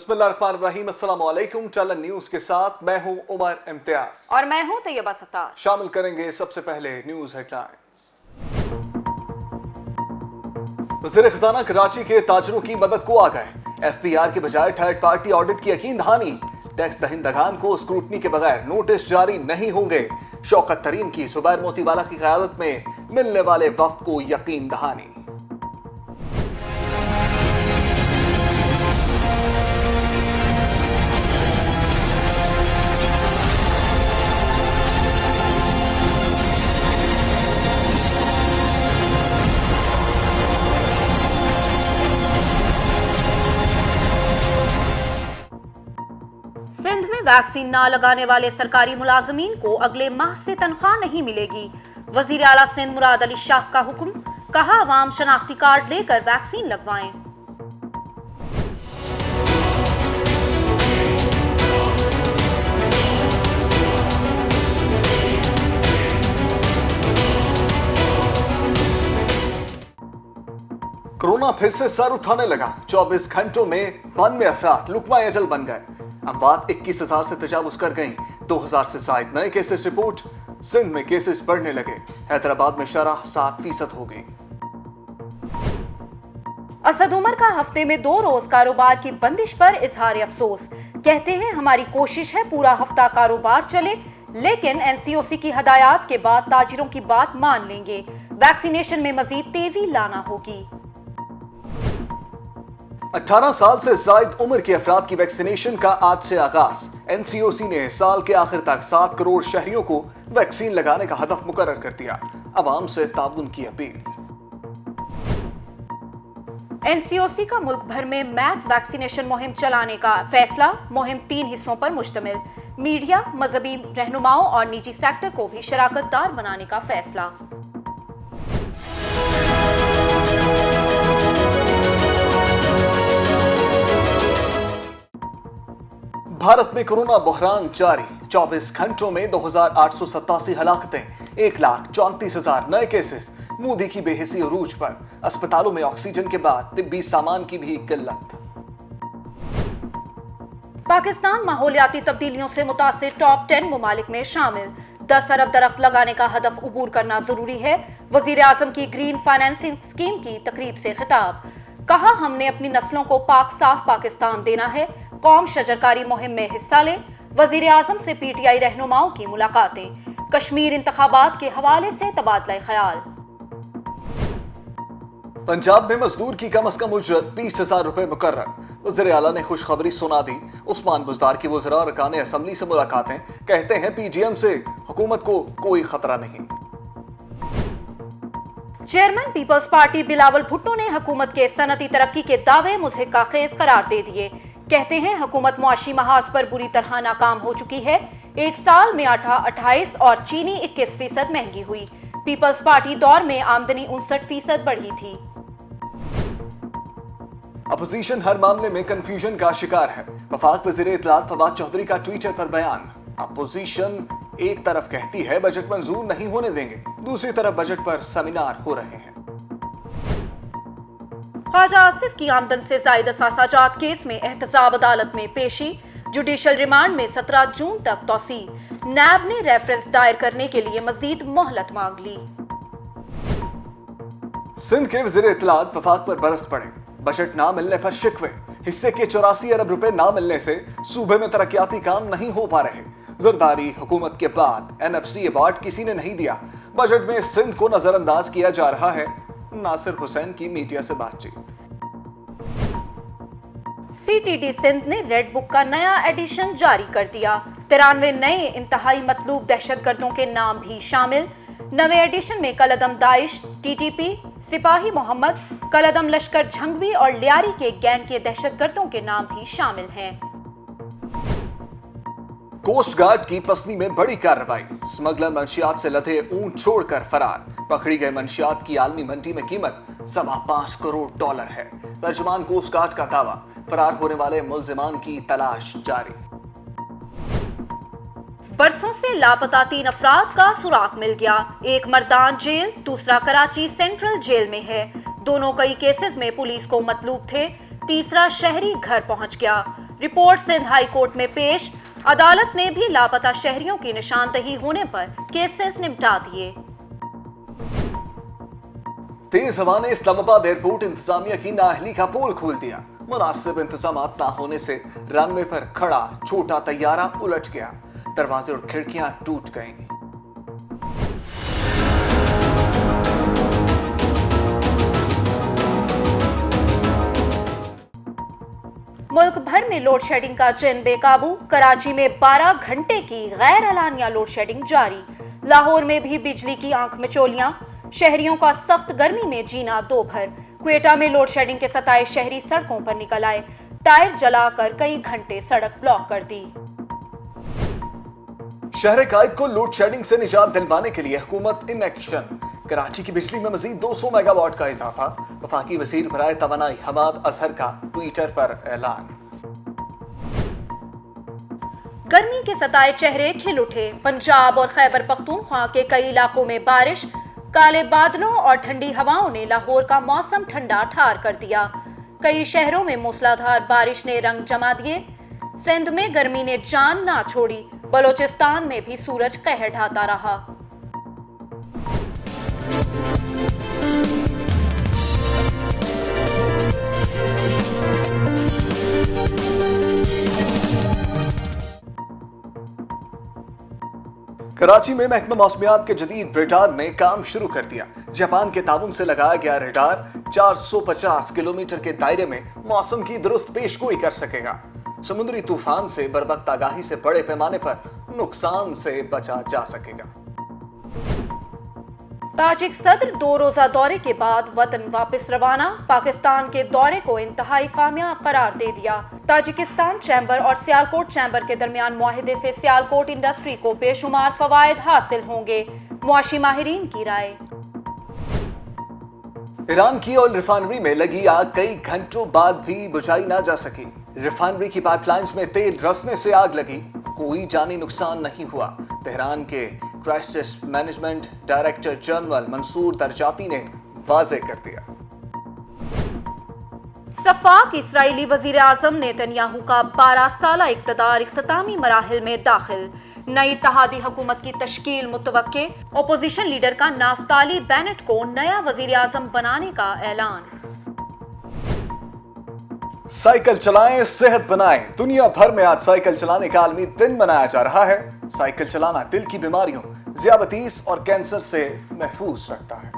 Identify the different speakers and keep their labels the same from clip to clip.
Speaker 1: बिस्मिल्लाहिर्रहमानिर्रहीम, अस्सलाम वालेकुम। चलन न्यूज के साथ मैं हूं उमर इम्तियाज
Speaker 2: और मैं हूं तैयबा सत्तार।
Speaker 1: शामिल करेंगे सबसे पहले न्यूज हेडलाइंस। वज़ीर खजाना कराची के ताजरों की मदद को आ गए। FPR के बजाय थर्ड पार्टी ऑडिट की यकीन दहानी। टैक्स दहिंदगान को स्क्रूटनी के बगैर नोटिस जारी नहीं होंगे। शौकत तरीन की जुबैर मोतीवाला की क़यादत में मिलने वाले वफ्द को यकीन दहानी।
Speaker 2: सिंध में वैक्सीन ना लगाने वाले सरकारी मुलाजमीन को अगले माह से तनख्वाह नहीं मिलेगी। वजीर आला सिंध मुराद अली शाह का हुक्म, कहा अवाम शनाख्ती कार्ड लेकर वैक्सीन लगवाएं।
Speaker 1: कोरोना फिर से सर उठाने लगा। 24 घंटों में 92 अफराद लुकमा अजल बन गए। अमवात 21,000 से तजावुज कर गईं। 2000 से जायद नए केसेस रिपोर्ट। सिंध में केसेस बढ़ने लगे। हैदराबाद में शरह 7% हो गई।
Speaker 2: असद उमर का हफ्ते में 2 रोज कारोबार की बंदिश पर इजहार अफसोस। कहते हैं हमारी कोशिश है पूरा हफ्ता कारोबार चले, लेकिन NCOC की हदायत के बाद ताजिरों की बात मान लेंगे। वैक्सीनेशन में मजीद तेजी लाना होगी।
Speaker 1: 18 साल से जायद उम्र के अफराद की वैक्सीनेशन का आज से आगाज। NCOC ने साल के आखिर तक 7 करोड़ शहरियों को वैक्सीन लगाने का हदफ मुकर्रर कर दिया। अवाम से ताउन की अपील।
Speaker 2: NCOC का मुल्क भर में मैस वैक्सीनेशन मुहिम चलाने का फैसला। मुहिम 3 हिस्सों पर मुश्तमिल। मीडिया, मजहबी रहनुमाओं और निजी सेक्टर को भी शराकतदार बनाने का फैसला।
Speaker 1: भारत में कोरोना बहरान जारी। 24 घंटों में 2,887 हलाकतें, 1,34,000 नए केसेस। मोदी की बेहिसी उरूज पर। अस्पतालों में ऑक्सीजन के बाद तिब्बी सामान की भी किल्लत।
Speaker 2: पाकिस्तान माहौलियाती तब्दीलियों से मुतासिर टॉप 10 मुमालिक में शामिल। 10 अरब दरख्त लगाने का हदफ उबूर करना जरूरी है। वजीर आजम की ग्रीन फाइनेंसिंग स्कीम की तकरीब से खिताब। कहा हमने अपनी नस्लों को पाक साफ पाकिस्तान देना है। कौम शजरकारी मुहिम में हिस्सा ले। वजीर आजम से PTI रहनुमाओं की मुलाकातें। कश्मीर इंतखाबात के हवाले से तबादला ख्याल।
Speaker 1: पंजाब में मजदूर की कम अज कम उजरत 20,000 रुपए मुकर्रर। वज़ीर आला ने खुशखबरी सुना दी। उस्मान बुज़दार की वज़रा अरकान असम्बली से मुलाकातें। कहते हैं PGM से हुकूमत को कोई खतरा नहीं।
Speaker 2: Chairman Peoples Party Bilawal Bhutto ने हुकूमत के सनती तरक्की के दावे मुज़हिका खेज करार दे दिए। कहते हैं हुकूमत मुआशी महाज पर बुरी तरह नाकाम हो चुकी है। एक साल में आटा 28 और चीनी 21% महंगी हुई। पीपल्स पार्टी दौर में आमदनी 59% बढ़ी थी।
Speaker 1: अपोजिशन हर मामले में कंफ्यूजन का शिकार है। वफाक वज़ीर इत्तलात फवाद चौधरी का ट्विटर पर बयान। अपोजिशन एक तरफ कहती है बजट मंजूर नहीं होने देंगे, दूसरी तरफ बजट पर सेमिनार हो रहे हैं।
Speaker 2: ख्वाजा आसिफ की आमदन से जायद असासाजात केस में एहतसाब अदालत में पेशी। जुडिशल रिमांड में 17 जून तक तौसी। नैब ने रेफरेंस दायर करने के लिए मजीद मोहलत मांग ली।
Speaker 1: सिंध के वज़ीर इत्तलात वफाक पर बरस पड़े। बजट ना मिलने पर शिकवे। हिस्से के 84 अरब रुपए ना मिलने से सूबे में तरक्याती काम नहीं हो पा रहे। जरदारी हुकूमत के बाद NFC अवार्ड किसी ने नहीं दिया। बजट में सिंध को नजरअंदाज किया जा रहा है। नासिर हुसैन की मीडिया से बातचीत।
Speaker 2: CTD सिंध ने रेड बुक का नया एडिशन जारी कर दिया। 93 नए इंतहाई मतलूब दहशतगर्दों के नाम भी शामिल। नवे एडिशन में कलदम दाइश, TTP, सिपाही मोहम्मद, कलदम लश्कर झंगवी और लियारी के गैंग के दहशतगर्दों के नाम भी शामिल हैं।
Speaker 1: कोस्ट गार्ड की पसनी में बड़ी कार्रवाई। स्मगलर मंशियात से लदे ऊंट छोड़कर फरार। पकड़ी गए मंशियात की आलमी मंडी में कीमत $5.25 करोड़ है। तर्जुमान कोस्ट गार्ड का दावा। फरार होने वाले मुलजिमान की तलाश जारी।
Speaker 2: बरसों से लापता 3 अफराद का सुराग मिल गया। एक मर्दान जेल, दूसरा कराची सेंट्रल जेल में है। दोनों कई केसेस में पुलिस को मतलूब थे। तीसरा शहरी घर पहुंच गया। रिपोर्ट सिंध हाई कोर्ट में पेश। अदालत ने भी लापता शहरियों की निशानदही होने पर केसेस निपटा दिए।
Speaker 1: तेज हवा ने इस्लामाबाद एयरपोर्ट इंतजामिया की नाअहली का पोल खोल दिया। मुनासिब इंतजाम ना होने से रनवे पर खड़ा छोटा तैयारा उलट गया, दरवाजे और खिड़कियां टूट गईं।
Speaker 2: मुल्क भर में लोड शेडिंग का जिन बेकाबू। कराची में 12 घंटे की गैर एलानिया लोड शेडिंग जारी। लाहौर में भी बिजली की आंख मिचौलियां। शहरियों का सख्त गर्मी में जीना दोभर। क्वेटा में लोड शेडिंग के सताए शहरी सड़कों पर निकल आए। टायर जलाकर कई घंटे सड़क ब्लॉक कर दी।
Speaker 1: शहर कायद को लोड शेडिंग से निजात दिलवाने के लिए हुकूमत इन एक्शन। कराची की बिजली में मजीद 200 मेगावाट का इजाफा। वफाकी वजीर बराए तवानाई हमाद अजहर का ट्विटर पर ऐलान।
Speaker 2: गर्मी के सताए चेहरे खिल उठे। पंजाब और खैबर पख्तूनख्वा के कई इलाकों में बारिश। काले बादलों और ठंडी हवाओं ने लाहौर का मौसम ठंडा ठार कर दिया। कई शहरों में मूसलाधार बारिश ने रंग जमा दिए। सिंध में गर्मी ने जान ना छोड़ी। बलोचिस्तान में भी सूरज कहर ढाता रहा।
Speaker 1: कराची में महकमा मौसमियात के जदीद रेडार ने काम शुरू कर दिया। जापान के ताउन से लगाया गया रेडार 450 किलोमीटर के दायरे में मौसम की दुरुस्त पेशगोई कर सकेगा। समुद्री तूफान से बरवक्त आगाही से बड़े पैमाने पर नुकसान से बचा जा सकेगा।
Speaker 2: ताजिक सदर 2 रोजा दौरे के बाद वतन वापस रवाना। पाकिस्तान के दौरे को इंतहाई कामयाब करार दे दिया। ताजिकिस्तान चैम्बर और सियालकोट चैम्बर के दरमियान मुआहिदे से सियालकोट इंडस्ट्री को बेशुमार फवायद हासिल होंगे, मुआशी माहिरीन की राय।
Speaker 1: ईरान की ऑयल रिफाइनरी में लगी आग कई घंटों बाद भी बुझाई ना जा सकी। रिफाइनरी की पाइपलाइंस में तेल रसने से आग लगी, कोई जानी नुकसान नहीं हुआ। तेहरान के crisis management director general Mansour दरजाती ने वाज़ेह कर दिया।
Speaker 2: सफाक इस्राएली वजीर आजम नेतन्याहू का 12 साला इक़्तिदार इख्तितामी मराहिल में दाखिल। नई इत्तेहादी हुकूमत की तश्कील मुतवक्के। ओपोजिशन लीडर का नाफ्ताली बेनेट को नया वजीर आजम बनाने का ऐलान।
Speaker 1: साइकिल चलाएं, सेहत बनाएं। दुनिया भर में आज साइकिल चलाने का आलमी दिन मनाया जा रहा है। साइकिल चलाना दिल की बीमारियों, ज़ियाबतीस और कैंसर से महफूज रखता है।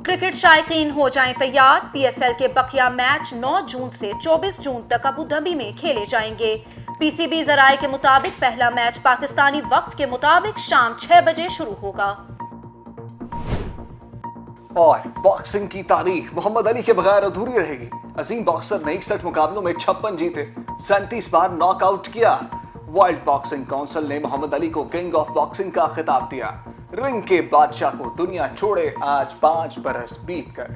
Speaker 2: क्रिकेट शायकीन हो जाएं तैयार। PSL के बकिया मैच 9 जून से 24 जून तक अबू धाबी में खेले जाएंगे। PCB ज़राए के मुताबिक पहला मैच पाकिस्तानी वक्त के मुताबिक शाम 6 बजे शुरू होगा।
Speaker 1: और बॉक्सिंग की तारीख मोहम्मद अली के बगैर अधूरी रहेगी। अजीम बॉक्सर ने 61 मुकाबलों में 56 जीते, 37 बार नॉकआउट किया। वर्ल्ड बॉक्सिंग काउंसिल ने मोहम्मद अली को किंग ऑफ बॉक्सिंग का खिताब दिया। रिंग के बादशाह को दुनिया छोड़े आज 5 बरस बीत कर।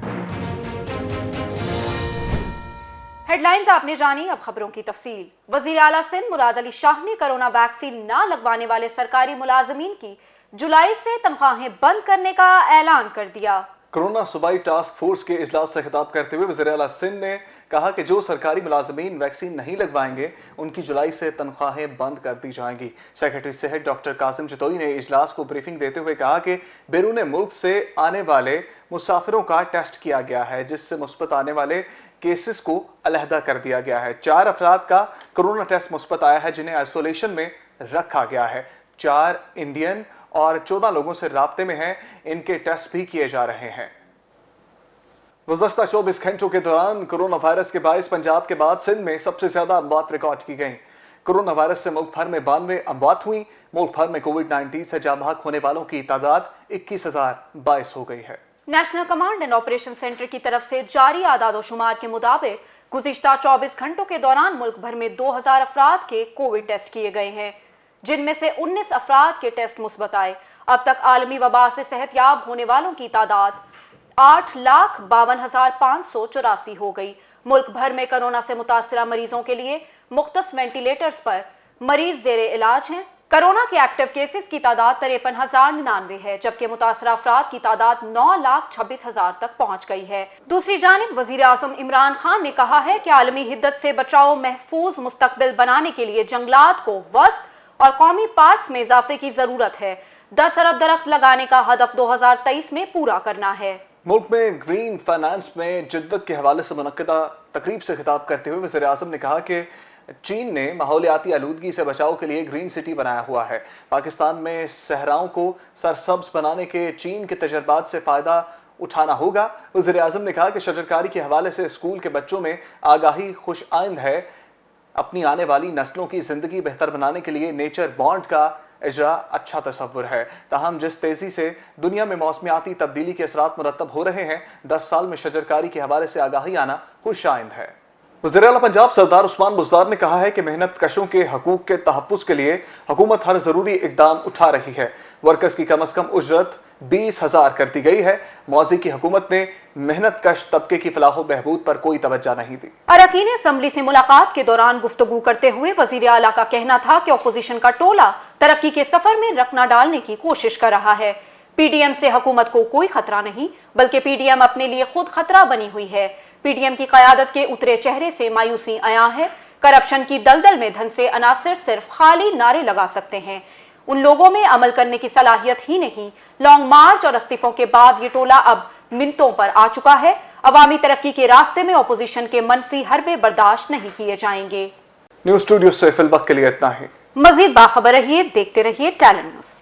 Speaker 2: हेडलाइंस आपने जानी, अब खबरों की तफसील। वजीर आला सिंध मुराद अली शाह ने कोरोना वैक्सीन ना लगवाने वाले सरकारी मुलाजमीन की जुलाई से तनख्वाहें बंद करने का ऐलान कर दिया।
Speaker 1: कोरोना सूबाई टास्क फोर्स के इजलास से खिताब करते हुए वज़ीर आला सिंध ने कहा कि जो सरकारी मुलाजमीन वैक्सीन नहीं लगवाएंगे उनकी जुलाई से तनख्वाहें बंद कर दी जाएंगी। सेक्रेटरी सेहत डॉक्टर कासिम चितोई ने इजलास को ब्रीफिंग देते हुए कहा कि बैरून मुल्क से आने वाले मुसाफिरों का टेस्ट किया गया है, जिससे मुस्बत आने वाले केसेस को अलहदा कर दिया गया है। 4 अफराद का कोरोना टेस्ट मुस्बत आया है, जिन्हें आइसोलेशन में रखा गया है। 4 इंडियन और 14 लोगों से राब्ते में हैं, इनके टेस्ट भी किए जा रहे हैं। गुज़श्ता 24 घंटों के दौरान कोरोना वायरस के बायस पंजाब के बाद सिंध में सबसे ज्यादा अमवात रिकॉर्ड की गई। कोरोना वायरस से मुल्क भर में 92 अमवात हुई। मुल्क भर में कोविड-19 से जाँ बहक होने वालों की तादाद 21,022 हो गई है।
Speaker 2: National command and operation centre की तरफ से जारी आदाद-ओ-शुमार के मुताबिक गुज़िश्ता 24 घंटों के दौरान मुल्क भर में 2000 अफराद के कोविड टेस्ट किए गए हैं, जिनमें से 19 अफराद के टेस्ट मुस्बत आए। अब तक आलमी वबा से सेहतयाब होने वालों की तादाद 8,52,584 हो गई। मुल्क भर में कोरोना से मुतासरा मरीजों के लिए मुख्तस वेंटिलेटर्स पर मरीज जेरे इलाज हैं। कोरोना के एक्टिव केसेस की तादाद 53,099 है, जबकि मुतासरा अफराद की तादाद 9,26,000 तक पहुंच गई है। दूसरी जानिब वजीर आजम इमरान खान ने कहा है कि आलमी हिद्दत से बचाव महफूज मुस्तकबिल बनाने के लिए जंगलात को वस्त और कौमी पार्क्स में इजाफे की जरूरत है। 10 अरब दरख्त लगाने का हदफ 2023 में पूरा करना है।
Speaker 1: मुल्क में ग्रीन फाइनेंस में जिद्दत के हवाले से मुनक्किदा तकरीब से खिताब करते हुए वज़ीर आज़म ने कहा कि चीन ने माहौलियाती आलूदगी से बचाव के लिए ग्रीन सिटी बनाया हुआ है। पाकिस्तान में सहराओं को सरसब्ज बनाने के चीन के तजर्बात से फ़ायदा उठाना होगा। वज़ीर आज़म ने कहा कि शजरकारी के हवाले से स्कूल के बच्चों में आगाही खुश आइंद है। अपनी आने वाली नस्लों की ज़िंदगी बेहतर बनाने के लिए नेचर बॉन्ड का इजरा अच्छा तसव्वुर है। ताहम जिस तेज़ी से दुनिया में मौसमियाती तब्दीली के असरात मुरतब हो रहे हैं, 10 साल में शजरकारी के हवाले से आगाही आना खुश आइंद है। वज़ीर आला पंजाब सरदार उस्मान बुज़दार ने कहा है कि मेहनत कशों के हकूक़ के तहफ़्फ़ुज़ के लिए हुकूमत हर ज़रूरी इक़दाम उठा रही है। वर्कर्स की कम अज़ कम उजरत 20,000 कर दी गई है। मौज़ी की हुकूमत ने मेहनत कश तबके की फलाह व बहबूद पर कोई तवज्जो नहीं दी।
Speaker 2: अरकान असम्बली से मुलाकात के दौरान गुफ्तगू करते हुए वज़ीर आला का कहना था कि अपोजिशन का टोला तरक्की के सफर में रखना डालने की कोशिश कर रहा है। पीडीएम से हुकूमत को कोई खतरा नहीं, बल्कि पीडीएम अपने लिए खुद खतरा बनी हुई है। पीडीएम की क़यादत के उतरे चेहरे से मायूसी आया है। करप्शन की दलदल में धन से अनासिर सिर्फ खाली नारे लगा सकते हैं। उन लोगों में अमल करने की सलाहियत ही नहीं। लॉन्ग मार्च और इस्तीफों के बाद ये टोला अब मिनटों पर आ चुका है। अवामी तरक्की के रास्ते में अपोजिशन के मनफी हरबे बर्दाश्त नहीं किए जाएंगे।
Speaker 1: न्यूज़ स्टूडियो से फिल वक्त के लिए इतना ही।
Speaker 2: मजीद बाखबर रहिए, देखते रहिए टैलेंट न्यूज़।